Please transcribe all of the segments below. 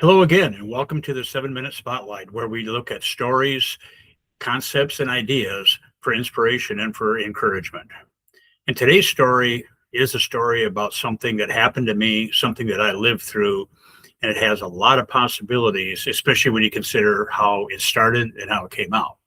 Hello again, and welcome to the 7-Minute Spotlight, where we look at stories, concepts, and ideas for inspiration and for encouragement. And today's story is a story about something that happened to me, something that I lived through, and it has a lot of possibilities, especially when you consider how it started and how it came out.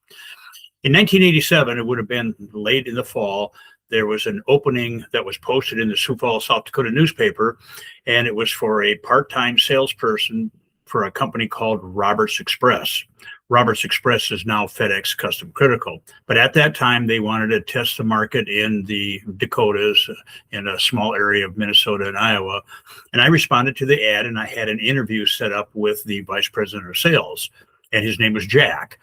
In 1987, it would have been late in the fall, there was an opening that was posted in the Sioux Falls, South Dakota newspaper, and it was for a part-time salesperson for a company called Roberts Express. Roberts Express is now FedEx Custom Critical, but at that time they wanted to test the market in the Dakotas, in a small area of Minnesota and Iowa. And I responded to the ad, and I had an interview set up with the vice president of sales, and his name was Jack.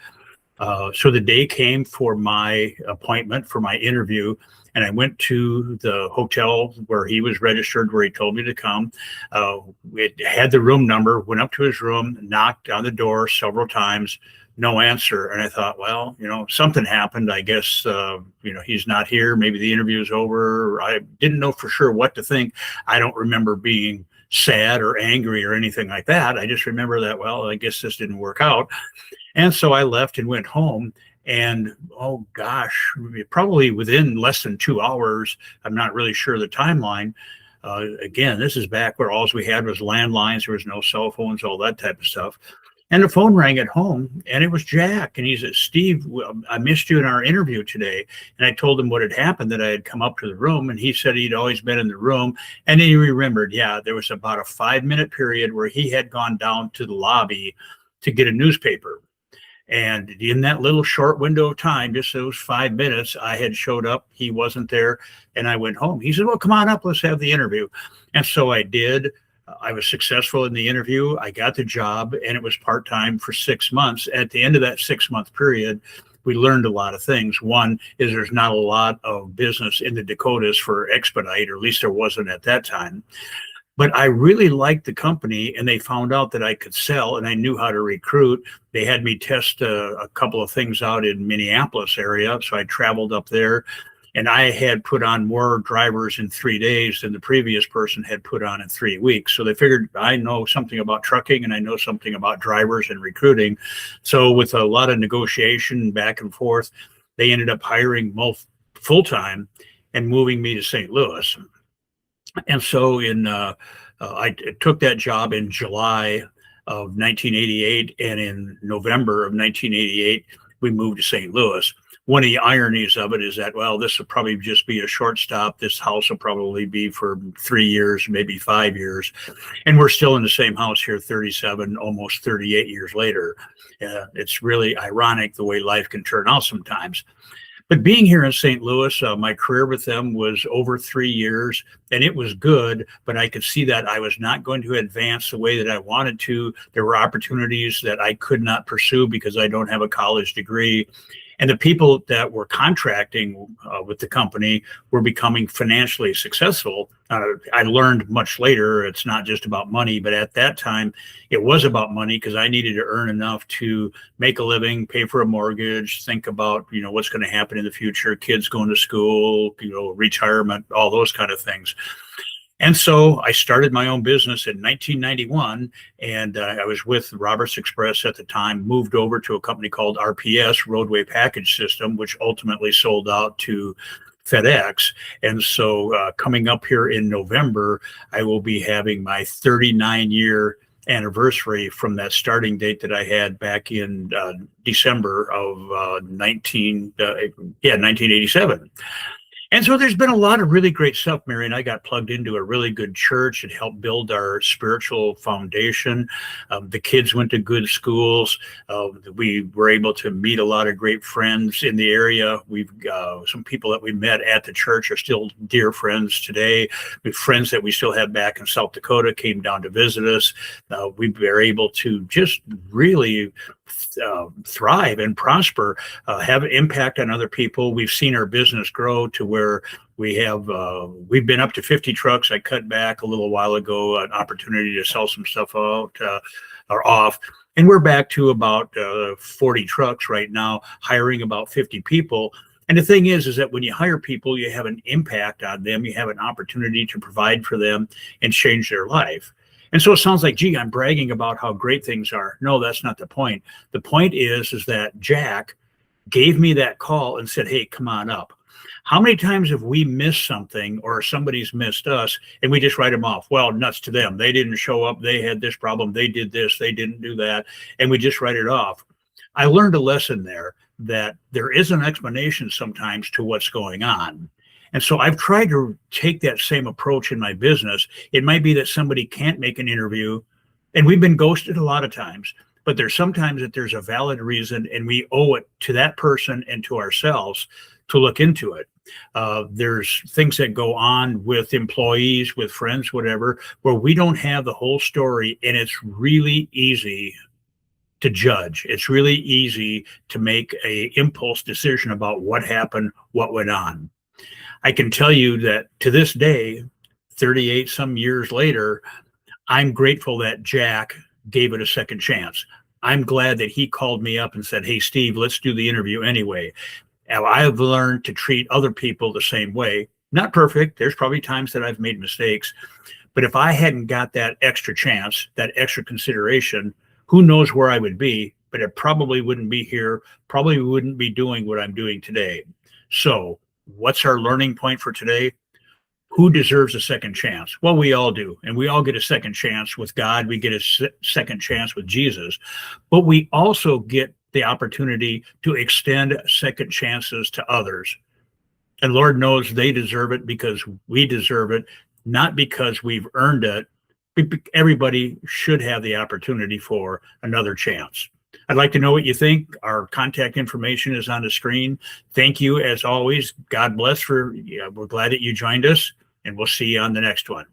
So the day came for my appointment, for my interview, and I went to the hotel where he was registered, where he told me to come. It had the room number, went up to his room, knocked on the door several times, no answer. And I thought, well, something happened. I guess, he's not here. Maybe the interview is over. I didn't know for sure what to think. I don't remember being sad or angry or anything like that. I just remember that, well, I guess this didn't work out. And so I left and went home. And oh gosh, probably within less than 2 hours, I'm not really sure the timeline. Again, this is back where all we had was landlines. There was no cell phones, all that type of stuff. And the phone rang at home, and it was Jack. And he said, "Steve, I missed you in our interview today." And I told him what had happened, that I had come up to the room, and he said he'd always been in the room. And then he remembered, yeah, there was about a 5-minute period where he had gone down to the lobby to get a newspaper. And in that little short window of time, just those 5 minutes, I had showed up. He wasn't there, and I went home. He said, "Well, come on up. Let's have the interview." And so I did. I was successful in the interview. I got the job, and it was part-time for 6 months. At the end of that 6-month period, we learned a lot of things. One is there's not a lot of business in the Dakotas for expedite, or at least there wasn't at that time. But I really liked the company, and they found out that I could sell, and I knew how to recruit. They had me test a couple of things out in Minneapolis area, so I traveled up there, and I had put on more drivers in 3 days than the previous person had put on in 3 weeks. So they figured I know something about trucking, and I know something about drivers and recruiting. So with a lot of negotiation back and forth, they ended up hiring full-time and moving me to St. Louis. And so I took that job in July of 1988, and in November of 1988, we moved to St. Louis. One of the ironies of it is that, well, this will probably just be a short stop. This house will probably be for 3 years, maybe 5 years. And we're still in the same house here 37, almost 38 years later. It's really ironic the way life can turn out sometimes. But being here in St. Louis, my career with them was over 3 years, and it was good, but I could see that I was not going to advance the way that I wanted to. There were opportunities that I could not pursue because I don't have a college degree. And the people that were contracting with the company were becoming financially successful. I learned much later it's not just about money, but at that time it was about money, because I needed to earn enough to make a living, pay for a mortgage, think about what's going to happen in the future, kids going to school, retirement, all those kind of things. And so I started my own business in 1991, and I was with Roberts Express at the time, moved over to a company called RPS, Roadway Package System, which ultimately sold out to FedEx. And so coming up here in November, I will be having my 39-year anniversary from that starting date that I had back in December of 1987. And so there's been a lot of really great stuff, Mary, and I got plugged into a really good church. It helped build our spiritual foundation. The kids went to good schools. We were able to meet a lot of great friends in the area. We've some people that we met at the church are still dear friends today. We have friends that we still have back in South Dakota came down to visit us. We were able to just really thrive and prosper, have an impact on other people. We've seen our business grow to where we've been up to 50 trucks. I cut back a little while ago, an opportunity to sell some stuff out or off. And we're back to about 40 trucks right now, hiring about 50 people. And the thing is that when you hire people, you have an impact on them. You have an opportunity to provide for them and change their life. And so it sounds like, gee, I'm bragging about how great things are. No, that's not the point. The point is that Jack gave me that call and said, hey, come on up. How many times have we missed something or somebody's missed us and we just write them off? Well, nuts to them. They didn't show up. They had this problem. They did this. They didn't do that. And we just write it off. I learned a lesson there that there is an explanation sometimes to what's going on. And so I've tried to take that same approach in my business. It might be that somebody can't make an interview, and we've been ghosted a lot of times, but there's sometimes that there's a valid reason, and we owe it to that person and to ourselves to look into it. There's things that go on with employees, with friends, whatever, where we don't have the whole story, and it's really easy to judge. It's really easy to make a impulse decision about what happened, what went on. I can tell you that to this day, 38 some years later, I'm grateful that Jack gave it a second chance. I'm glad that he called me up and said, hey, Steve, let's do the interview anyway. Now, I've learned to treat other people the same way. Not perfect. There's probably times that I've made mistakes. But if I hadn't got that extra chance, that extra consideration, who knows where I would be, but it probably wouldn't be here, probably wouldn't be doing what I'm doing today. So what's our learning point for today? Who deserves a second chance? Well, we all do. And we all get a second chance with God. We get a second chance with Jesus. But we also get the opportunity to extend second chances to others. And Lord knows they deserve it because we deserve it, not because we've earned it. Everybody should have the opportunity for another chance. I'd like to know what you think. Our contact information is on the screen. Thank you, as always. God bless. We're glad that you joined us, and we'll see you on the next one.